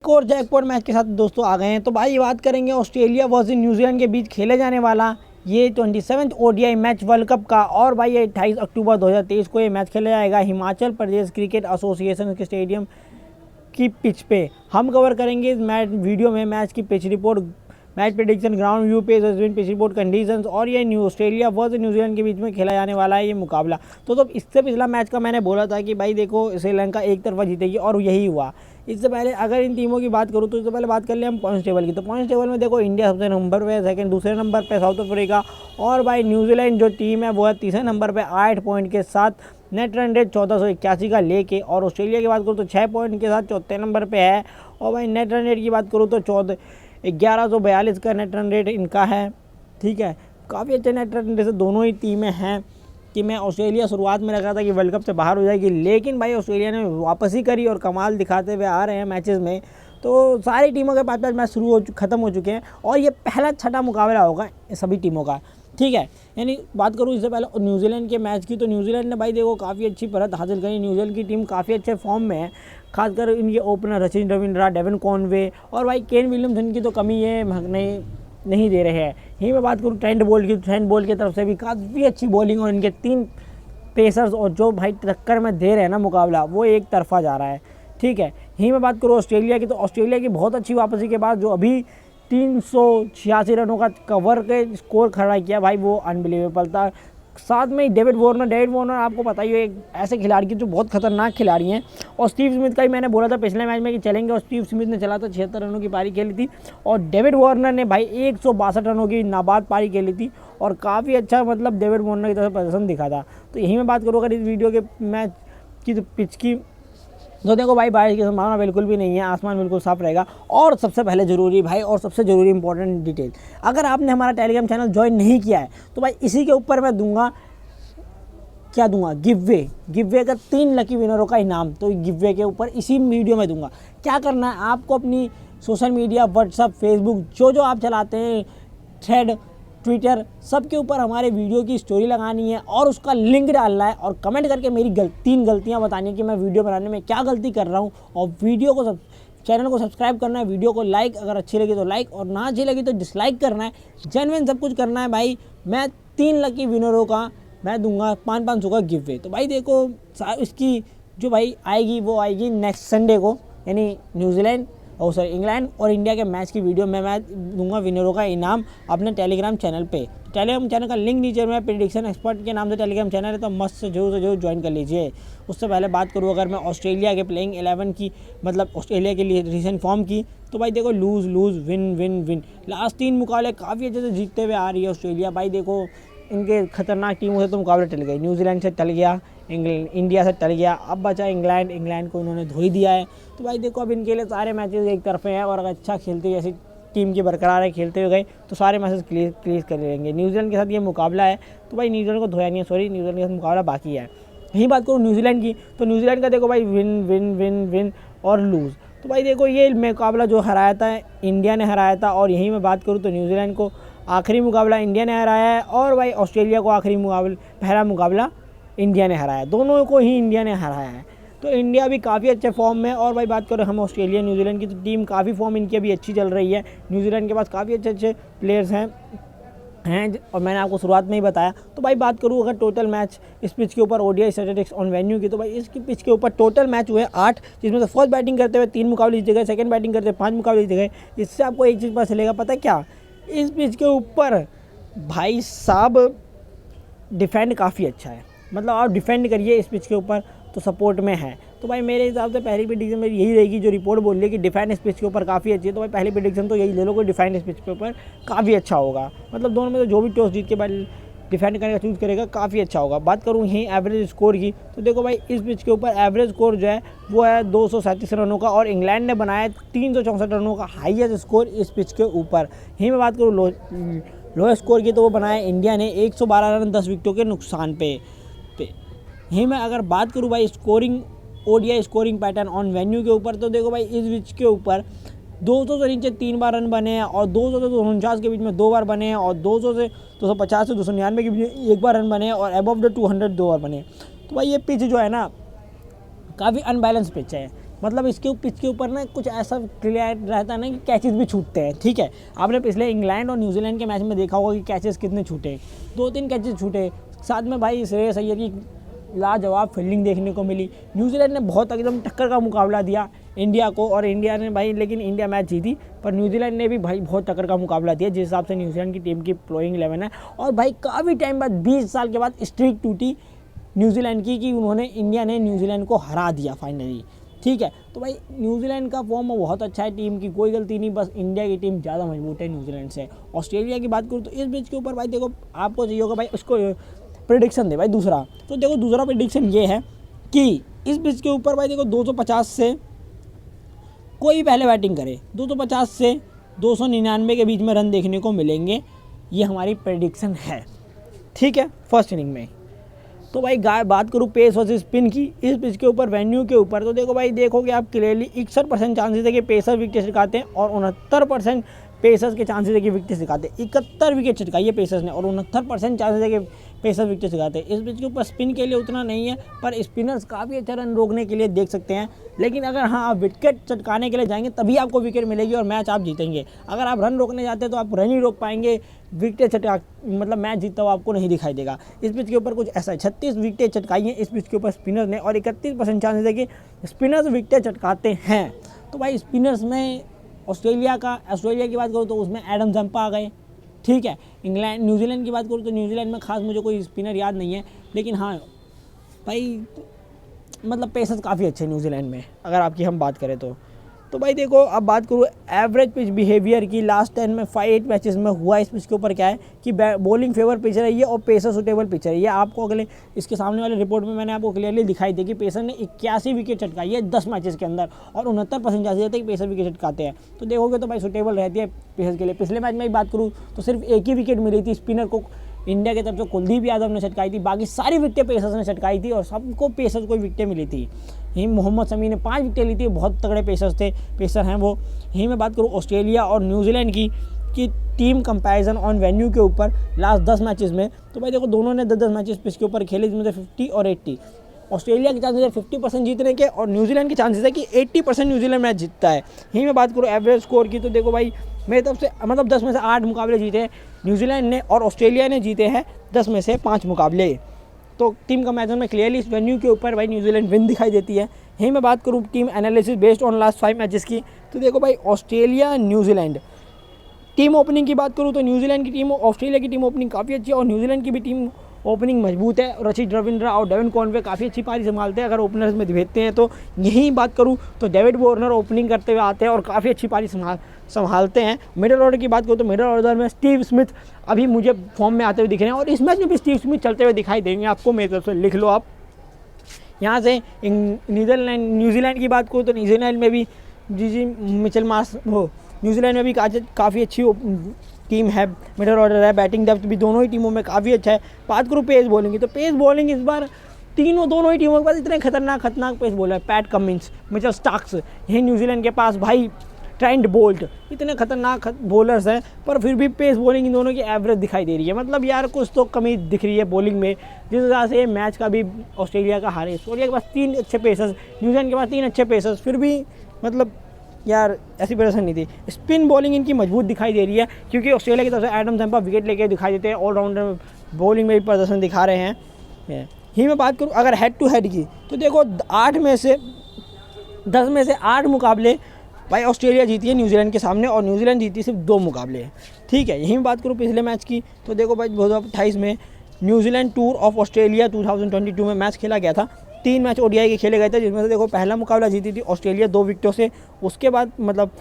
एक और jackpot match के साथ दोस्तों आ गए हैं। तो भाई ये बात करेंगे ऑस्ट्रेलिया वर्सेस न्यूजीलैंड के बीच खेले जाने वाला ये 27वां ओडीआई मैच वर्ल्ड कप का। और भाई ये 28 अक्टूबर 2023 को ये मैच खेला जाएगा हिमाचल प्रदेश क्रिकेट एसोसिएशन के स्टेडियम की पिच पे। हम कवर करेंगे इस मैच वीडियो में मैच की pitch report, match prediction, ground view, pace pitch report, conditions और ये न्यू ऑस्ट्रेलिया वर्सेस न्यूजीलैंड के बीच में खेला जाने वाला है ये मुकाबला। तो इससे पिछला मैच का मैंने बोला था कि भाई देखो श्रीलंका एक तरफा जीतेगी और यही हुआ। इससे पहले अगर इन टीमों की बात करूँ तो इससे पहले बात कर ले हम पॉइंट्स टेबल की। तो पॉइंट्स टेबल में देखो इंडिया सबसे नंबर पे है, सेकंड दूसरे नंबर पे साउथ अफ्रीका, और भाई न्यूजीलैंड जो टीम है वो है तीसरे नंबर पे 8 पॉइंट के साथ, नेट रन रेट 1481 का लेके। और ऑस्ट्रेलिया की बात करूँ तो 6 पॉइंट के साथ चौथे नंबर पे है। और भाई नेट रन रेट की बात करूँ तो 1142 का नेट रन रेट इनका है। ठीक है, काफ़ी अच्छे नेट रन रेट से दोनों ही टीमें हैं। कि मैं ऑस्ट्रेलिया शुरुआत में लगा था कि वर्ल्ड कप से बाहर हो जाएगी, लेकिन भाई ऑस्ट्रेलिया ने वापसी करी और कमाल दिखाते हुए आ रहे हैं मैचेस में। तो सारी टीमों के 5-5 मैच ख़त्म हो चुके हैं और ये पहला छठा मुकाबला होगा सभी टीमों का। ठीक है, यानी बात करूँ इससे पहले न्यूजीलैंड के मैच की, तो न्यूजीलैंड ने भाई देखो काफ़ी अच्छी बढ़त हासिल करी। न्यूजीलैंड की टीम काफ़ी अच्छे फॉर्म में है, खासकर इनके opener Rachin Ravindra, Devon Conway और भाई केन विलियमसन की तो कमी है नहीं दे रहे हैं। यहीं मैं बात करूँ ट्रेंट बोल्ट की, ट्रेंट बोल्ट की तरफ से भी काफ़ी अच्छी बॉलिंग और इनके 3 पेसर्स और जो भाई टक्कर में दे रहे हैं ना मुकाबला वो एक तरफा जा रहा है। ठीक है, यहीं मैं बात करूँ ऑस्ट्रेलिया की, तो ऑस्ट्रेलिया की बहुत अच्छी वापसी के बाद जो अभी 386 रनों का कवर के स्कोर खड़ा किया भाई वो अनबिलीवेबल था। साथ में डेविड वार्नर आपको पता ही है एक ऐसे खिलाड़ी की जो बहुत खतरनाक खिलाड़ी हैं। और स्टीव स्मिथ का ही मैंने बोला था पिछले मैच में कि चलेंगे, और स्टीव स्मिथ ने चला था 76 रनों की पारी खेली थी और डेविड वार्नर ने भाई 162 रनों की नाबाद पारी खेली थी और काफ़ी अच्छा मतलब डेविड वार्नर की तरफ प्रदर्शन दिखा था। तो यही मैं बात करूँ अगर इस वीडियो के मैच की तो पिच की, तो देखो भाई बारिश की संभावना बिल्कुल भी नहीं है, आसमान बिल्कुल साफ रहेगा। और सबसे पहले ज़रूरी भाई और सबसे ज़रूरी इंपॉर्टेंट डिटेल, अगर आपने हमारा टेलीग्राम चैनल ज्वाइन नहीं किया है तो भाई इसी के ऊपर मैं दूंगा गिव वे का 3 लकी विनरों का इनाम। तो गिव वे के ऊपर इसी वीडियो में दूंगा। क्या करना है आपको, अपनी सोशल मीडिया व्हाट्सअप फेसबुक जो आप चलाते हैं, थ्रेड ट्विटर, सब के ऊपर हमारे वीडियो की स्टोरी लगानी है और उसका लिंक डालना है और कमेंट करके मेरी 3 गलतियां बतानी है कि मैं वीडियो बनाने में क्या गलती कर रहा हूं। और चैनल को सब्सक्राइब करना है, वीडियो को लाइक, अगर अच्छी लगी तो लाइक और ना अच्छी लगी तो डिसलाइक करना है। जेन्युइन सब कुछ करना है भाई। मैं 3 लकी विनरों का मैं दूंगा 500 का गिव वे। तो भाई देखो इसकी जो भाई आएगी वो आएगी नेक्स्ट संडे को, यानी इंग्लैंड और इंडिया के मैच की वीडियो में मैं दूंगा विनरों का इनाम अपने टेलीग्राम चैनल पे। टेलीग्राम चैनल का लिंक नीचे में प्रेडिक्शन एक्सपर्ट के नाम से टेलीग्राम चैनल है, तो मस्त से जरूर ज्वाइन कर लीजिए। उससे पहले बात करूँ अगर मैं ऑस्ट्रेलिया के प्लेइंग 11 की, मतलब ऑस्ट्रेलिया के लिए रिसेंट फॉर्म की, तो भाई देखो लूज़ विन लास्ट 3 मुकाबले काफ़ी अच्छे से जीतते हुए आ रही है ऑस्ट्रेलिया। भाई देखो इनके खतरनाक टीमों से तो मुकाबले टल गए, न्यूजीलैंड से टल गया, इंडिया से टल गया, अब बचा इंग्लैंड को इन्होंने धो ही दिया है। तो भाई देखो अब इनके लिए सारे मैचेस एक तरफे हैं और अगर अच्छा खेलते जैसी टीम की बरकरार है खेलते हुए गए तो सारे मैचेस क्लियर कर लेंगे। न्यूजीलैंड के साथ ये मुकाबला है, तो भाई न्यूजीलैंड को धोया नहीं है, न्यूजीलैंड के साथ मुकाबला बाकी है। यही बात करूँ न्यूजीलैंड की, तो न्यूजीलैंड का देखो भाई विन और लूज़। तो भाई देखो ये मुकाबला जो हराया था इंडिया ने हराया था, और यहीं मैं बात करूँ तो न्यूजीलैंड को आखिरी मुकाबला इंडिया ने हराया है और भाई ऑस्ट्रेलिया को पहला मुकाबला इंडिया ने हराया है, दोनों को ही इंडिया ने हराया है। तो इंडिया भी काफ़ी अच्छे फॉर्म में। और भाई बात करें हम ऑस्ट्रेलिया न्यूजीलैंड की, तो टीम काफ़ी फॉर्म इनकी अभी अच्छी चल रही है। न्यूजीलैंड के पास काफ़ी अच्छे प्लेयर्स हैं और मैंने आपको शुरुआत में ही बताया। तो भाई बात करूँ अगर टोटल मैच इस पिच के ऊपर ओडीआई स्टैटिस्टिक्स ऑन वेन्यू की, तो भाई इसकी पिच के ऊपर टोटल मैच हुए 8, जिसमें से फर्स्ट बैटिंग करते हुए 3 मुकाबले जीते गए, सेकंड बैटिंग करते हुए 5 मुकाबले जीते गए। इससे आपको एक चीज़ पता चलेगा, पता है क्या, इस पिच के ऊपर भाई साहब डिफेंड काफ़ी अच्छा है। मतलब आप डिफेंड करिए इस पिच के ऊपर तो सपोर्ट में है। तो भाई मेरे हिसाब से पहली प्रेडिक्शन मेरी यही रहेगी, जो रिपोर्ट बोल रही है कि डिफेंड इस पिच के ऊपर काफ़ी अच्छी है, तो भाई पहली प्रेडिक्शन तो यही ले लो कि डिफेंड इस पिच के ऊपर काफ़ी अच्छा होगा। मतलब दोनों में तो जो भी टॉस जीत के बाद डिफेंड करने का चूज़ करेगा काफ़ी अच्छा होगा। बात करूँ यहीं एवरेज स्कोर की, तो देखो भाई इस पिच के ऊपर एवरेज स्कोर जो है वो है 237 रनों का, और इंग्लैंड ने बनाया 364 रनों का हाईएस्ट स्कोर इस पिच के ऊपर। यहीं मैं बात करूँ लो स्कोर की, तो वो बनाया इंडिया ने 112 रन 10 विकेटों के नुकसान पे। यहीं मैं अगर बात करूँ भाई ODI scoring pattern on venue के ऊपर, तो देखो भाई इस पिच के ऊपर 200 से नीचे 3 बार रन बने हैं और 200 से 249 के बीच में 2 बार बने हैं और 200 से 250 से 299 के बीच में 1 बार रन बने हैं और अबव द 200 2 बार बने हैं। तो भाई ये पिच जो है ना काफ़ी अनबैलेंस पिच है। मतलब इसके पिच के ऊपर ना कुछ ऐसा क्लियर रहता है ना कि कैचेस भी छूटते हैं, ठीक है। आपने पिछले इंग्लैंड और न्यूजीलैंड के मैच में देखा होगा कि कैचेस कितने छूटे, 2-3 कैचेस छूटे। साथ में भाई श्रेयस अय्यर की लाजवाब फील्डिंग देखने को मिली। न्यूजीलैंड ने बहुत एकदम टक्कर का मुकाबला दिया इंडिया को, और इंडिया ने भाई, लेकिन इंडिया मैच जीती, पर न्यूजीलैंड ने भी भाई बहुत टक्कर का मुकाबला दिया जिस हिसाब से न्यूजीलैंड की टीम की प्लेइंग 11 है। और भाई काफ़ी टाइम बाद 20 साल के बाद स्ट्रीक टूटी न्यूजीलैंड की कि उन्होंने, इंडिया ने न्यूजीलैंड को हरा दिया फाइनली, ठीक है। तो भाई न्यूजीलैंड का फॉर्म बहुत अच्छा है, टीम की कोई गलती नहीं, बस इंडिया की टीम ज़्यादा मजबूत है न्यूजीलैंड से। ऑस्ट्रेलिया की बात करूँ तो इस मैच के ऊपर भाई देखो, आपको चाहिए होगा भाई उसको प्रेडिक्शन दे भाई दूसरा, तो देखो दूसरा प्रेडिक्शन ये है कि इस पिच के ऊपर भाई देखो 250 से कोई पहले बैटिंग करे, 250 से 299 के बीच में रन देखने को मिलेंगे, ये हमारी प्रेडिक्शन है, ठीक है, फर्स्ट इनिंग में। तो भाई बात करूँ पेस वर्सेस स्पिन की इस पिच के ऊपर, वेन्यू के ऊपर, तो देखो भाई देखोगे आप क्लियरली 61% चांसेस है कि पेसर विकेट छिटकाते हैं और 69% पेसर्स के चांसेस है कि विकेट छिटकाते हैं। 71 विकेट छिटकाई है पेसर्स ने और 69% चांसेस है कि पेसर विकेट छिटकाते हैं। इस पिच के ऊपर स्पिन के लिए उतना नहीं है, पर स्पिनर्स काफ़ी अच्छा रन रोकने के लिए देख सकते हैं। लेकिन अगर हाँ आप विकेट चटकाने के लिए जाएंगे तभी आपको विकेट मिलेगी और मैच आप जीतेंगे। अगर आप रन रोकने जाते हैं तो आप रन ही रोक पाएंगे, विकेट चटका मतलब मैच जीतता हुआ आपको नहीं दिखाई देगा। इस पिच के ऊपर कुछ ऐसा है, 36 विकेटें चटकाई हैं इस पिच के ऊपर स्पिनर ने और 31% चांसेस है कि स्पिनर्स विकेटें चटकाते हैं। तो भाई स्पिनर्स में ऑस्ट्रेलिया की बात करूँ तो उसमें एडम जंपा आ गए, ठीक है। न्यूजीलैंड की बात करूँ तो न्यूजीलैंड में खास मुझे कोई स्पिनर याद नहीं है, लेकिन हाँ भाई मतलब पेसर्स काफ़ी अच्छे न्यूजीलैंड में अगर आपकी हम बात करें तो भाई देखो अब बात करूँ एवरेज पिच बिहेवियर की, लास्ट 10 में 5 मैचेस में हुआ इस पिच के ऊपर क्या है कि बॉलिंग फेवर पिच है ये और पेसर सुटेबल पिच है ये। आपको अगले इसके सामने वाले रिपोर्ट में मैंने आपको क्लियरली दिखाई दी कि पेसर ने 81 विकेट चटकाई है 10 मैचेस के अंदर और 69% चांसेस रहते हैं कि पेसर विकेट चटकाते हैं। तो देखोगे तो भाई सुटेबल रहती है पेसर के लिए। पिछले मैच में बात करूँ तो सिर्फ एक ही विकेट मिली थी स्पिनर को इंडिया की तरफ से, कुलदीप यादव ने चटकाई थी, बाकी सारी विकेटें पेसर्स ने चटकाई थी और सबको पेसर्स को विकेटें मिली थी। यहीं मोहम्मद शमी ने 5 विकेटें ली थी, बहुत तगड़े पेसर हैं वो। यहीं मैं बात करूँ ऑस्ट्रेलिया और न्यूजीलैंड की टीम कंपैरिजन ऑन वेन्यू के ऊपर लास्ट 10 मैचेस में, तो भाई देखो दोनों ने 10 मैचेस पिच के ऊपर खेले जिसमें से 50 और 80। ऑस्ट्रेलिया के चांसेस है 50% जीतने के और न्यूजीलैंड के चांसेस है कि 80% न्यूजीलैंड मैच जीतता है। यहीं मैं बात करूँ एवरेज स्कोर की, तो देखो भाई मेरी तरफ से मतलब 10 में से 8 मुकाबले जीते हैं न्यूजीलैंड ने और ऑस्ट्रेलिया ने जीते हैं 10 में से 5 मुकाबले। तो टीम कंपैरिजन में क्लियरली इस वेन्यू के ऊपर भाई न्यूजीलैंड विन दिखाई देती है। यहीं मैं बात करूँ team analysis based on last 5 matches की, तो देखो भाई ऑस्ट्रेलिया न्यूजीलैंड टीम ओपनिंग की बात करूँ तो न्यूजीलैंड की टीम ऑस्ट्रेलिया की टीम ओपनिंग काफ़ी अच्छी है और न्यूजीलैंड की भी टीम ओपनिंग मजबूत है। रचित रविंद्रा और डेविन कॉनवे काफ़ी अच्छी पारी संभालते हैं। अगर ओपनर्स में भेजते हैं तो यहीं बात करूँ तो डेविड वार्नर ओपनिंग करते हुए आते हैं और काफ़ी अच्छी पारी संभालते हैं। मिडिल ऑर्डर की बात करूँ तो मिडिल ऑर्डर में स्टीव स्मिथ अभी मुझे फॉर्म में आते हुए दिख रहे हैं और इस मैच में भी स्टीव स्मिथ चलते हुए दिखाई देंगे आपको, मेरी तरफ से लिख लो आप। यहाँ से न्यूजीलैंड की बात करूँ तो न्यूजीलैंड में भी मिचेल मार्श न्यूजीलैंड में भी काफ़ी अच्छी टीम है, मिडल ऑर्डर है, बैटिंग डेप्थ भी दोनों ही टीमों में काफ़ी अच्छा है। बात करूँ पेस बॉलिंग की तो पेस बॉलिंग इस बार दोनों ही टीमों के पास इतने खतरनाक पेस बॉलर है। पैट कमिंस, मिचेल स्टार्क्स, यही न्यूजीलैंड के पास भाई ट्रेंट बोल्ट, इतने खतरनाक बॉलर्स हैं, पर फिर भी पेस बॉलिंग इन दोनों की एवरेज दिखाई दे रही है। मतलब यार कुछ तो कमी दिख रही है बॉलिंग में, जिस वजह से मैच का भी ऑस्ट्रेलिया का हारे। ऑस्ट्रेलिया के पास 3 अच्छे पेसर्स, न्यूजीलैंड के पास 3 अच्छे पेसर्स, फिर भी मतलब यार ऐसी प्रदर्शन नहीं थी। स्पिन बॉलिंग इनकी मजबूत दिखाई दे रही है क्योंकि ऑस्ट्रेलिया की तरफ से एडम जंपा विकेट लेके दिखाई देते हैं, ऑलराउंडर बॉलिंग में भी प्रदर्शन दिखा रहे हैं। ही मैं बात करूँ अगर हेड टू हेड की तो देखो 10 में से 8 मुकाबले भाई ऑस्ट्रेलिया जीती है न्यूजीलैंड के सामने और न्यूजीलैंड जीती सिर्फ 2 मुकाबले, ठीक है। यहीं बात करूँ पिछले मैच की तो देखो भाई 2028 में न्यूजीलैंड टूर ऑफ ऑस्ट्रेलिया 2022 में मैच खेला गया था। 3 मैच ओडीआई के खेले गए थे जिसमें से देखो पहला मुकाबला जीती थी ऑस्ट्रेलिया 2 विकेटों से, उसके बाद मतलब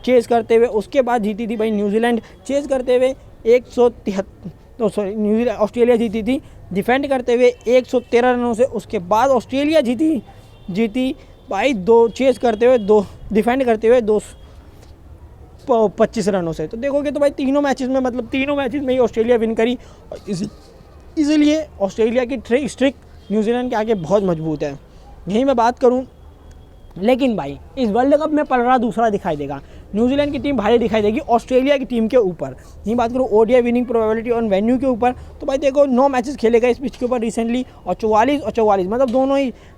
चेस करते हुए उसके बाद जीती थी भाई न्यूजीलैंड चेस करते हुए 173 ऑस्ट्रेलिया जीती थी डिफेंड करते हुए 113 रनों से। उसके बाद ऑस्ट्रेलिया जीती भाई 2 चेस करते हुए 2 डिफेंड करते हुए 225 रनों से। तो देखोगे तो भाई तीनों मैचेस में ही ऑस्ट्रेलिया विन करी और इसलिए ऑस्ट्रेलिया की स्ट्रिक न्यूजीलैंड के आगे बहुत मजबूत है। यहीं मैं बात करूं, लेकिन भाई इस वर्ल्ड कप में पलड़ा दूसरा दिखाई देगा। न्यूजीलैंड की टीम भारी दिखाई देगी ऑस्ट्रेलिया की टीम के ऊपर। यही बात करूँ ODI winning probability on venue के ऊपर, तो भाई देखो 9 मैचेस खेले गए इस पिच के ऊपर रिसेंटली, और 44 और 44, मतलब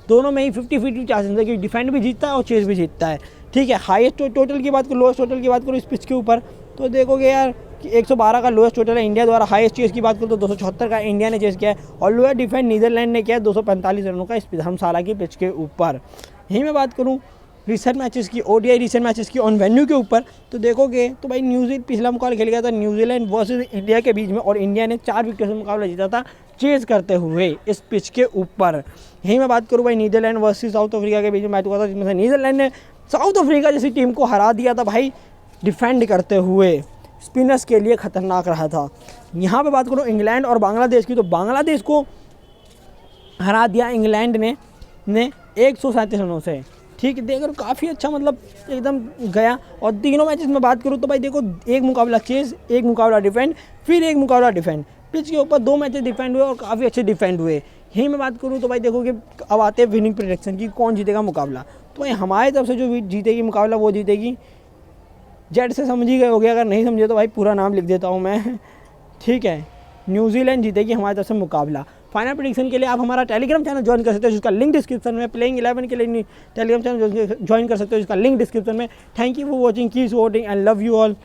दोनों में ही 50-50 चांसेस है कि डिफेंड भी जीतता है और चेज भी जीतता है। ठीक है, हाईएस्ट टोटल की बात करूँ, लोएस्ट टोटल की बात करूँ इस पिच के ऊपर, तो देखोगे यार कि 112 का लोएस्ट टोटल है इंडिया द्वारा। हाईएस्ट चेस की बात करूँ तो 276 का इंडिया ने चेस किया है, और लोएस्ट डिफेंड नीदरलैंड ने किया है 245 रनों का इस धर्मशाला की पिच के ऊपर। यहीं मैं बात करूँ रिसेंट मैचेस की, ओडीआई रिसेंट मैचेस की ऑन वेन्यू के ऊपर, तो देखोगे तो भाई न्यूजीलैंड पिछला मुकाबला खेल गया था न्यूजीलैंड वर्सेस इंडिया के बीच में, और इंडिया ने 4 विकेट से मुकाबला जीता था चेज करते हुए इस पिच के ऊपर। यहीं मैं बात करूँ भाई नीदरलैंड वर्सेस साउथ अफ्रीका के बीच में मैच हुआ था, जिसमें से नीदरलैंड ने साउथ अफ्रीका जैसी टीम को हरा दिया था भाई डिफेंड करते हुए, स्पिनर्स के लिए खतरनाक रहा था। यहाँ पे बात करूँ इंग्लैंड और बांग्लादेश की, तो बांग्लादेश को हरा दिया इंग्लैंड ने 137 रनों से। ठीक है, देखो काफ़ी अच्छा मतलब एकदम गया। और तीनों मैचेस में बात करूँ तो भाई देखो एक मुकाबला चेस, एक मुकाबला डिफेंड, फिर एक मुकाबला डिफेंड, पिच के ऊपर 2 मैचेस डिफेंड हुए और काफ़ी अच्छे डिफेंड हुए। यहीं मैं बात करूँ तो भाई देखो कि अब आते हैं विनिंग प्रेडिक्शन की, कौन जीतेगा मुकाबला। तो भाई हमारी तरफ से जो जीतेगी मुकाबला वो जीतेगी, जेड से समझ ही गए होगे, अगर नहीं समझे तो भाई पूरा नाम लिख देता हूँ मैं। ठीक है, न्यूजीलैंड जीतेगी हमारी तरफ से मुकाबला। फाइनल प्रेडिक्शन के लिए आप हमारा टेलीग्राम चैनल ज्वाइन कर सकते हो, जिसका लिंक डिस्क्रिप्शन में, प्लेइंग 11 के लिए टेलीग्राम चैनल ज्वाइन कर सकते हो, जिसका लिंक डिस्क्रिप्शन में। Thank you for watching, keep supporting and love you all.